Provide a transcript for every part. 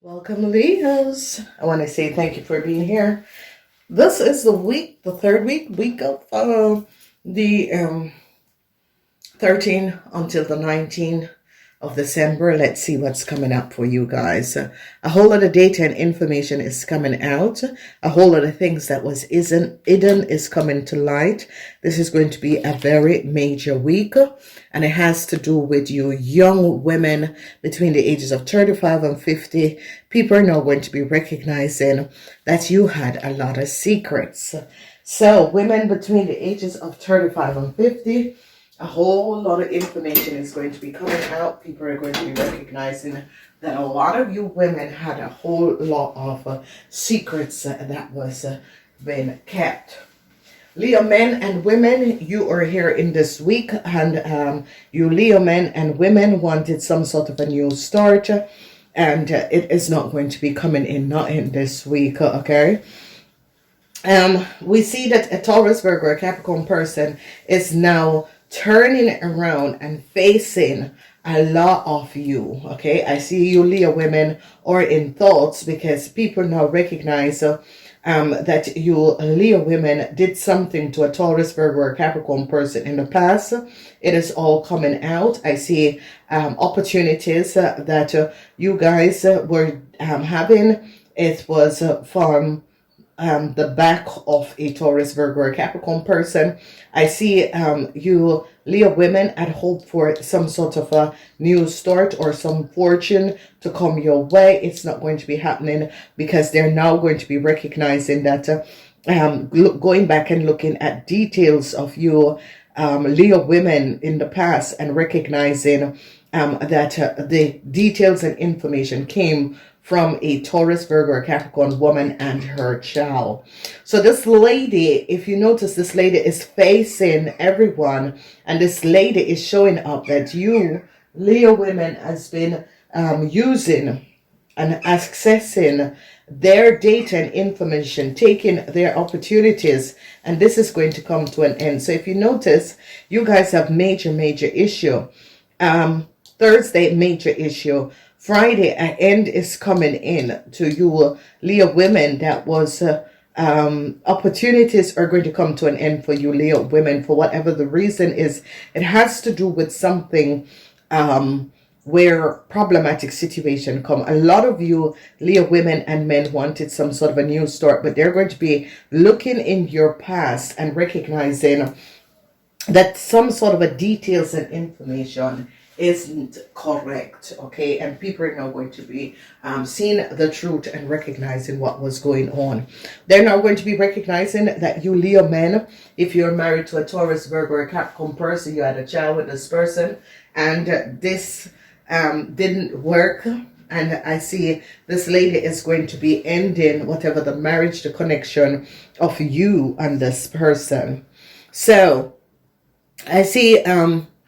Welcome, Leos. I want to say thank you for being here. This is the third week of the 13 until the 19 of December. Let's see what's coming up for you guys. A whole lot of data and information is coming out. A whole lot of things that was hidden is coming to light. This is going to be a very major week, and it has to do with you young women between the ages of 35 and 50. People are now going to be recognizing that you had a lot of secrets. So women between the ages of 35 and 50, a whole lot of information is going to be coming out. People are going to be recognizing that a lot of you women had a whole lot of secrets that was been kept. Leo men and women, you are here in this week, and you Leo men and women wanted some sort of a new start, and it is not going to be coming in, not in this week, okay? We see that a Taurus, Virgo, or Capricorn person is now turning around and facing a lot of you, okay? I see you Leo women are in thoughts because people now recognize that you Leo women did something to a Taurus, Virgo, or Capricorn person in the past. It is all coming out. I see opportunities that you guys were having. It was from the back of a Taurus, Virgo, or Capricorn person. I see you Leo women had hoped for some sort of a new start or some fortune to come your way. It's not going to be happening because they're now going to be recognizing that going back and looking at details of you Leo women in the past and recognizing that the details and information came from a Taurus, Virgo, or Capricorn woman and her child. So this lady, if you notice, this lady is facing everyone, and this lady is showing up that you, Leo women, has been using and accessing their data and information, taking their opportunities, and this is going to come to an end. So if you notice, you guys have major issue. Thursday, major issue. Friday, an end is coming in to you Leo women. That was opportunities are going to come to an end for you Leo women, for whatever the reason is. It has to do with something where problematic situation come. A lot of you Leo women and men wanted some sort of a new start, but they're going to be looking in your past and recognizing that some sort of a details and information isn't correct, okay? And people are now going to be seeing the truth and recognizing what was going on. They're now going to be recognizing that you Leo men, if you're married to a Taurus, Virgo, or Capricorn person, you had a child with this person, and this didn't work. And I see this lady is going to be ending whatever the marriage, the connection of you and this person. So I see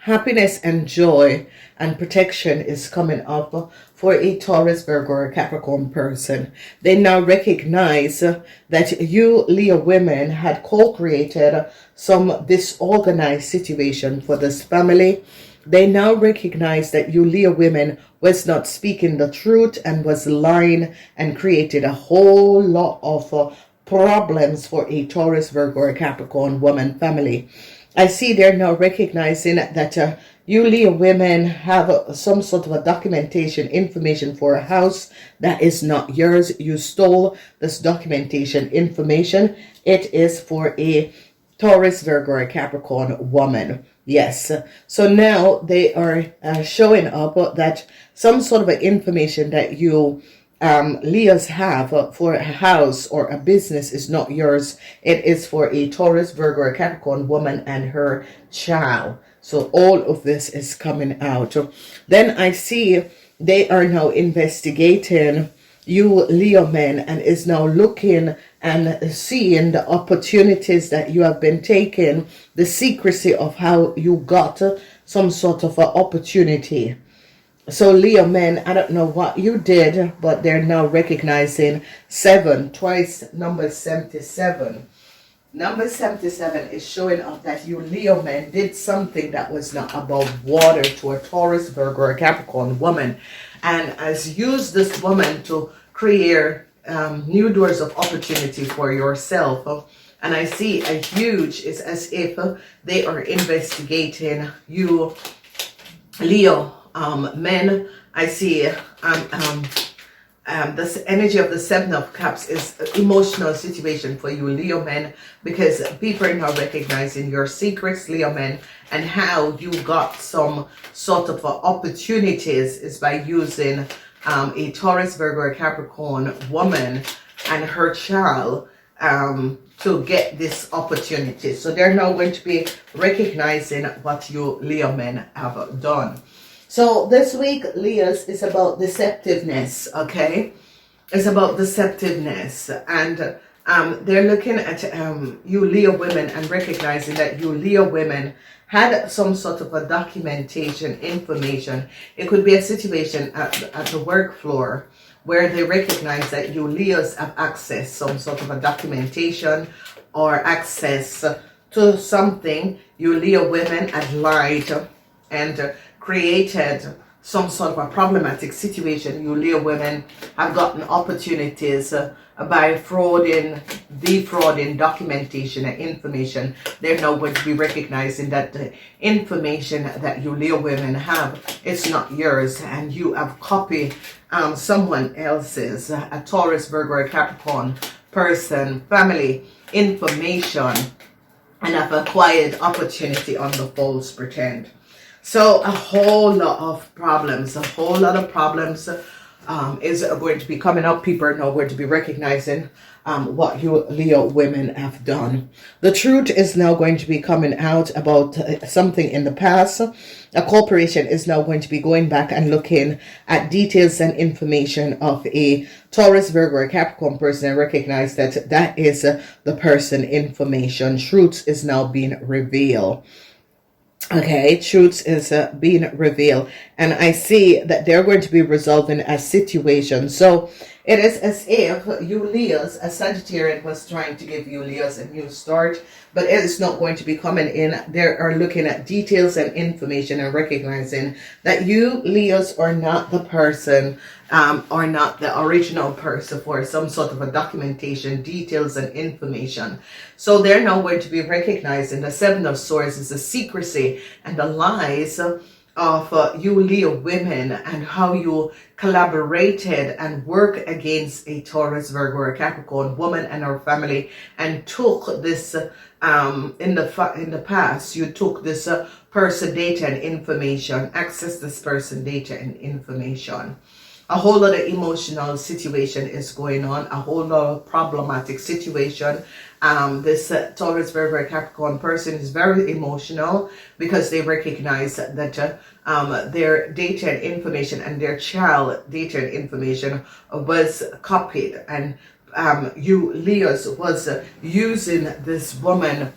happiness and joy and protection is coming up for a Taurus, Virgo, or Capricorn person. They now recognize that you Leo women had co-created some disorganized situation for this family. They now recognize that you Leo women was not speaking the truth and was lying and created a whole lot of problems for a Taurus, Virgo, or Capricorn woman family. I see they're now recognizing that you Leo women have some sort of a documentation information for a house that is not yours. You stole this documentation information. It is for a Taurus, Virgo, or Capricorn woman. Yes. So now they are showing up that some sort of information that you Leos have for a house or a business is not yours. It is for a Taurus, Virgo, or Capricorn woman and her child. So all of this is coming out. Then I see they are now investigating you Leo men and is now looking and seeing the opportunities that you have been taking, the secrecy of how you got some sort of an opportunity. So Leo men, I don't know what you did, but they're now recognizing 7 twice, number 77. Number 77 is showing up that you Leo men did something that was not above water to a Taurus, Virgo, or Capricorn woman, and has used this woman to create new doors of opportunity for yourself. And I see a huge, it's as if they are investigating you Leo men. I see this energy of the Seven of Cups is an emotional situation for you Leo men, because people are now recognizing your secrets, Leo men, and how you got some sort of opportunities is by using a Taurus, Virgo, or Capricorn woman and her child to get this opportunity. So they're now going to be recognizing what you Leo men have done. So this week, Leos, is about deceptiveness, okay? It's about deceptiveness. And they're looking at you Leo women and recognizing that you Leo women had some sort of a documentation, information. It could be a situation at the work floor where they recognize that you Leos have access, some sort of a documentation or access to something. You Leo women had lied and created some sort of a problematic situation. You Leo women have gotten opportunities by defrauding documentation and information. They're now going to be recognizing that the information that you Leo women have is not yours, and you have copied someone else's, a Taurus, Virgo, or Capricorn person, family information, and have acquired opportunity on the false pretend. So a whole lot of problems is going to be coming up. People are now going to be recognizing what you Leo women have done. The truth is now going to be coming out about something in the past. A corporation is now going to be going back and looking at details and information of a Taurus, Virgo, or Capricorn person and recognize that that is the person information. Truth is now being revealed. Okay, truth is being revealed, and I see that they're going to be resolving a situation. So it is as if you Leos, a Sagittarian was trying to give you Leos a new start, but it is not going to be coming in. They are looking at details and information and recognizing that you Leos are not the person, or not the original person for some sort of a documentation, details and information. So they're now going to be recognizing the Seven of Swords is the secrecy and the lies of you Leo women, and how you collaborated and worked against a Taurus, Virgo, or Capricorn woman and her family, and took this in the past. You took this person data and information, access this person data and information. A whole lot of emotional situation is going on, a whole lot of problematic situation. This Taurus, Virgo, Capricorn person is very emotional because they recognize that their data and information and their child data and information was copied, and you Leos was using this woman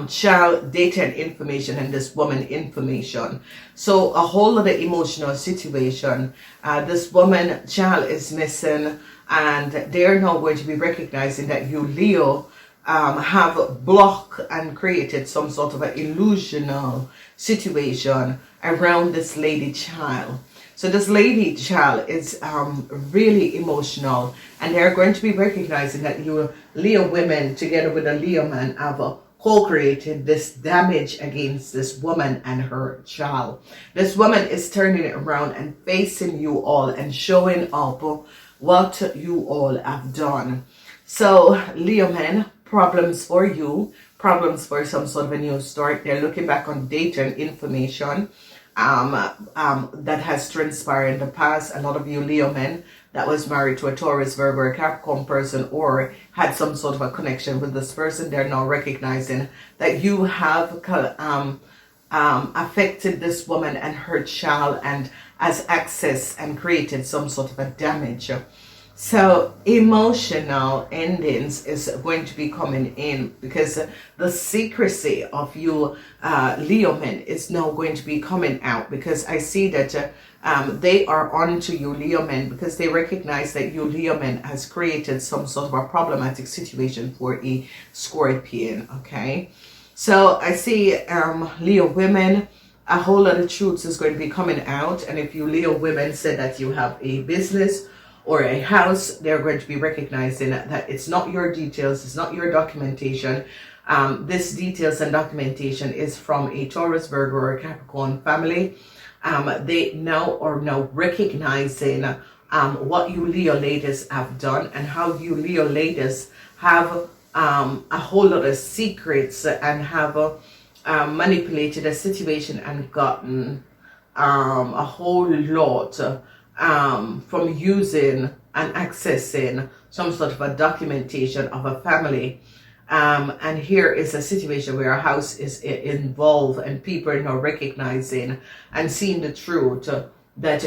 child data and information and this woman information. So a whole lot of emotional situation. This woman child is missing, and they're now going to be recognizing that you Leo have blocked and created some sort of an illusional situation around this lady child. So this lady child is really emotional, and they're going to be recognizing that you Leo women together with a Leo man have co-created this damage against this woman and her child. This woman is turning it around and facing you all and showing up what you all have done. So Leo men, problems for you, problems for some sort of a new start. They're looking back on data and information that has transpired in the past. A lot of you Leo men that was married to a Taurus, Virgo, or Capricorn person, or had some sort of a connection with this person, they're now recognizing that you have affected this woman and her child and has access and created some sort of a damage. So emotional endings is going to be coming in, because the secrecy of you Leo men is now going to be coming out, because I see that they are onto you Leo men, because they recognize that you Leo men has created some sort of a problematic situation for a Scorpion. Okay, so I see Leo women, a whole lot of truths is going to be coming out. And if you Leo women said that you have a business or a house, they're going to be recognizing that it's not your details, it's not your documentation. This details and documentation is from a Taurus, Virgo, or Capricorn family. They now are now recognizing what you Leo ladies have done, and how you Leo ladies have a whole lot of secrets, and have manipulated a situation and gotten a whole lot from using and accessing some sort of a documentation of a family. And here is a situation where a house is involved, and people are now recognizing and seeing the truth that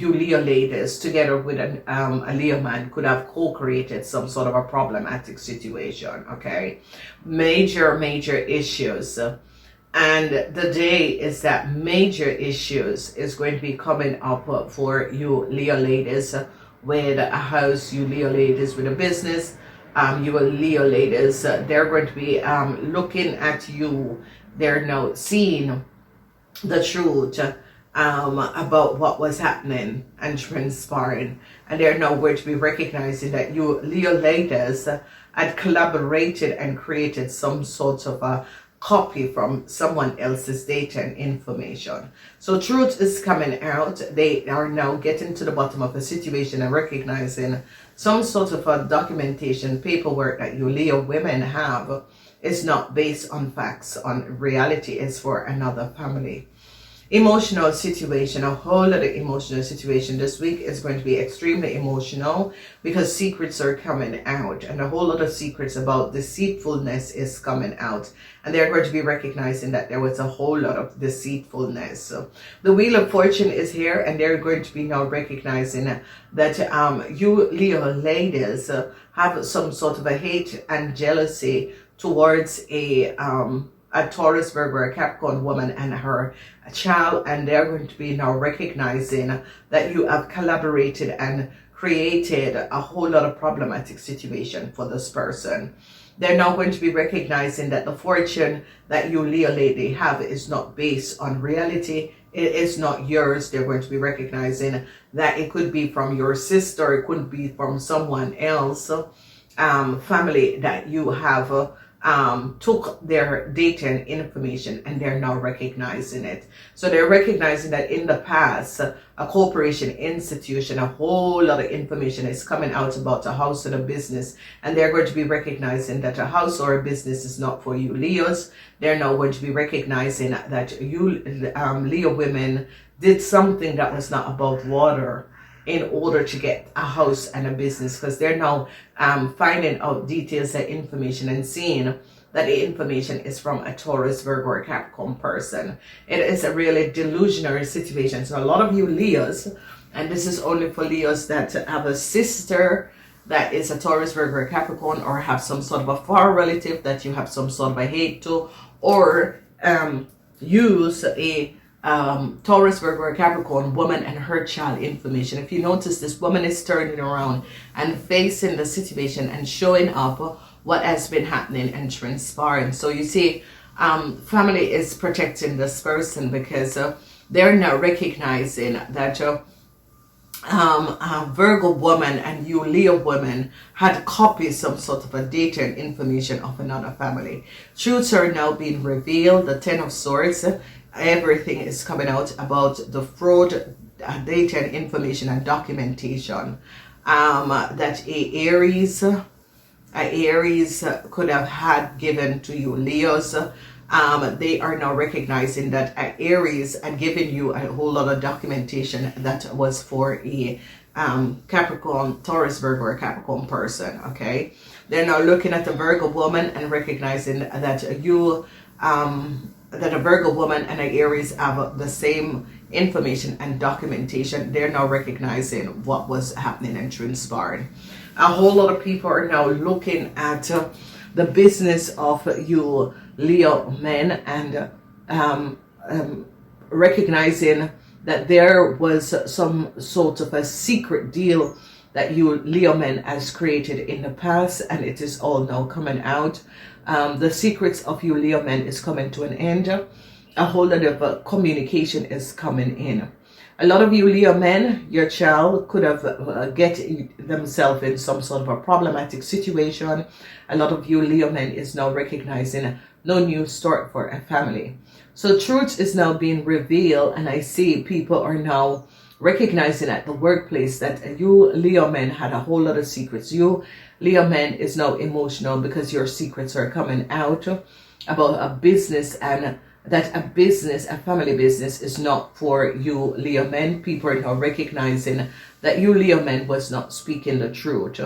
you Leo ladies together with a Leo man could have co-created some sort of a problematic situation. Okay, major issues. And the day is that major issues is going to be coming up for you Leo ladies with a house, you Leo ladies with a business, you Leo ladies, they're going to be looking at you. They're now seeing the truth about what was happening and transpiring. And they're now going to be recognizing that you Leo ladies had collaborated and created some sort of a copy from someone else's data and information. So truth is coming out. They are now getting to the bottom of the situation and recognizing some sort of a documentation, paperwork that you Leo women have is not based on facts, on reality, is for another family. Emotional situation, a whole lot of emotional situation this week is going to be extremely emotional, because secrets are coming out, and a whole lot of secrets about deceitfulness is coming out, and they're going to be recognizing that there was a whole lot of deceitfulness. So the Wheel of Fortune is here, and they're going to be now recognizing that you Leo ladies have some sort of a hate and jealousy towards a Taurus, Virgo, or Capricorn woman and her child, and they're going to be now recognizing that you have collaborated and created a whole lot of problematic situation for this person. They're now going to be recognizing that the fortune that you Leo lady have is not based on reality. It is not yours. They're going to be recognizing that it could be from your sister, it could be from someone else, family that you have took their data and information, and they're now recognizing it. So they're recognizing that in the past, a corporation, institution, a whole lot of information is coming out about a house and a business, and they're going to be recognizing that a house or a business is not for you Leos. They're now going to be recognizing that you Leo women did something that was not above water in order to get a house and a business, because they're now finding out details and information and seeing that the information is from a Taurus, Virgo, or Capricorn person. It is a really delusional situation. So a lot of you Leos, and this is only for Leos that have a sister that is a Taurus, Virgo, or Capricorn, or have some sort of a far relative that you have some sort of a hate to, or use a Taurus, Virgo, or Capricorn woman and her child information. If you notice, this woman is turning around and facing the situation and showing up what has been happening and transpiring. So you see, family is protecting this person, because they're now recognizing that Virgo woman and you Leo woman had copied some sort of a data and information of another family. Truths are now being revealed. The Ten of Swords, everything is coming out about the fraud, data and information and documentation that Aries could have had given to you Leos. They are now recognizing that Aries had given you a whole lot of documentation that was for a Capricorn, Taurus, Virgo, or Capricorn person. Okay, they're now looking at the Virgo woman and recognizing that you that a Virgo woman and an Aries have the same information and documentation. They're now recognizing what was happening and transpiring. A whole lot of people are now looking at the business of you Leo men and recognizing that there was some sort of a secret deal that you Leo men has created in the past, and it is all now coming out. The secrets of you Leo men is coming to an end. A whole lot of communication is coming in. A lot of you Leo men, your child could have get themselves in some sort of a problematic situation. A lot of you Leo men is now recognizing no new start for a family. So truth is now being revealed, and I see people are now recognizing at the workplace that you Leo men had a whole lot of secrets. You Leo men is now emotional because your secrets are coming out about a business, and that a family business is not for you Leo men. People are now recognizing that you Leo men was not speaking the truth.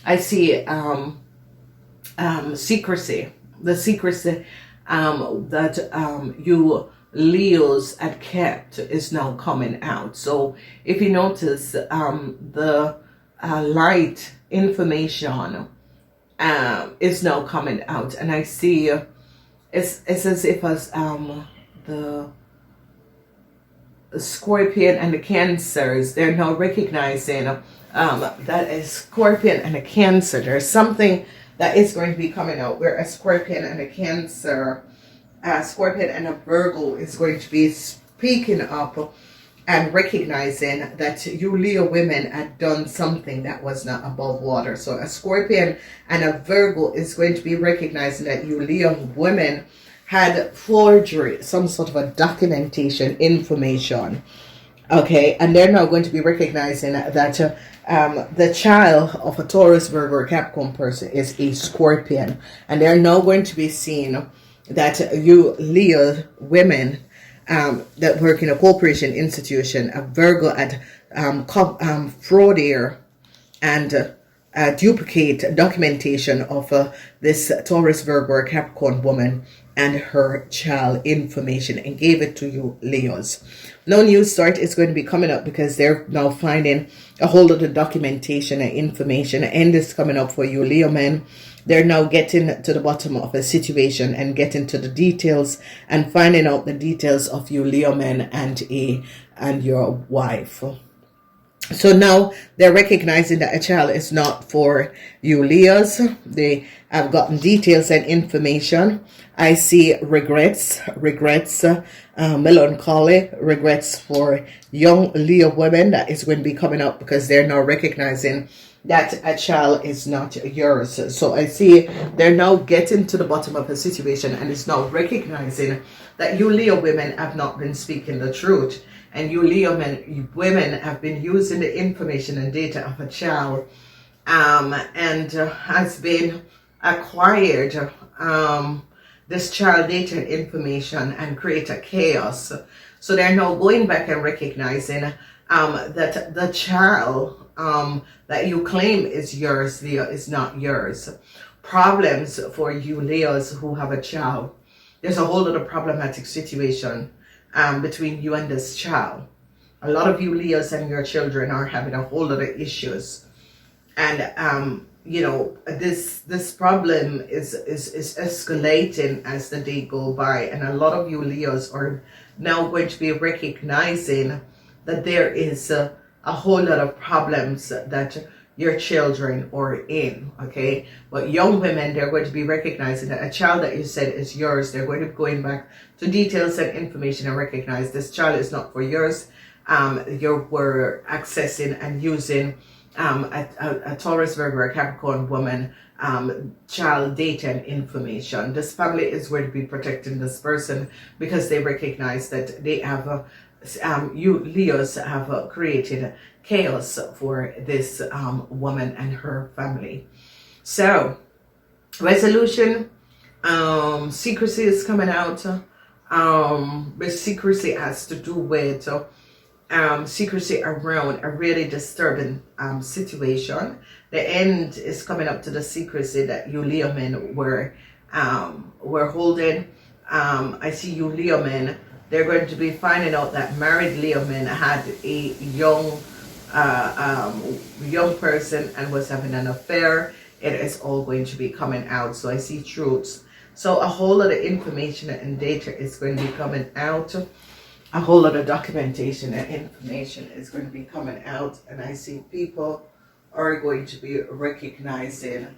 I see secrecy. The secrecy that you Leos had kept is now coming out. So if you notice, the light information is now coming out, and I see it's as if as the Scorpion and the Cancers, they're now recognizing that a Scorpion and a Cancer, there's something that is going to be coming out where a Scorpion and a Cancer, a Scorpion and a Virgo is going to be speaking up and recognizing that you Leo women had done something that was not above water. So a Scorpion and a Virgo is going to be recognizing that you Leo women had forgery, some sort of a documentation information. Okay, and they're now going to be recognizing that the child of a Taurus, Virgo, or Capricorn person is a Scorpion, and they're now going to be seeing that you Leo women that work in a corporation institution, a Virgo at fraudier and duplicate documentation of this Taurus, Virgo, or Capricorn woman and her child information and gave it to you Leos. No new start is going to be coming up because they're now finding a whole lot of documentation and information, and is coming up for you Leo men. They're now getting to the bottom of a situation and getting to the details and finding out the details of you Leo men and your wife. So now they're recognizing that a child is not for you Leos. They have gotten details and information. I see regrets, melancholy, regrets for young Leo women that is going to be coming up because they're now recognizing that a child is not yours. So I see they're now getting to the bottom of the situation and is now recognizing that you Leo women have not been speaking the truth. And you Leo women have been using the information and data of a child and has been acquired this child data and information and create a chaos. So they're now going back and recognizing that the child that you claim is yours, Leo, is not yours. Problems for you Leos who have a child. There's a whole lot of problematic situation between you and this child. A lot of you Leos and your children are having a whole lot of issues, and you know, this problem is escalating as the day go by, and a lot of you Leos are now going to be recognizing that there is a whole lot of problems that your children are in. Okay, but young women, they're going to be recognizing that a child that you said is yours, they're going to be going back to details and information and recognize this child is not for yours. You were accessing and using a Taurus, Virgo, or Capricorn woman child data and information. This family is going to be protecting this person because they recognize that they have you Leos have created chaos for this woman and her family. So resolution, secrecy is coming out. But secrecy has to do with secrecy around a really disturbing situation. The end is coming up to the secrecy that you Leo men were holding. I see you Leo men They're going to be finding out that married Leo men had a young person and was having an affair. It is all going to be coming out. So I see truths. So a whole lot of information and data is going to be coming out. A whole lot of documentation and information is going to be coming out. And I see people are going to be recognizing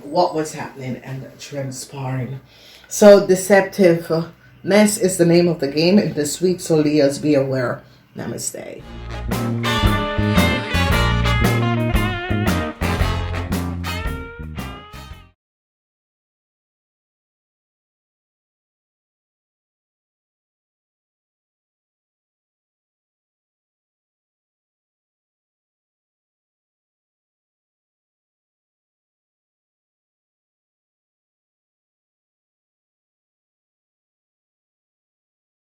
what was happening and transpiring. So deceptiveness is the name of the game in this week. So Leos, be aware. Namaste.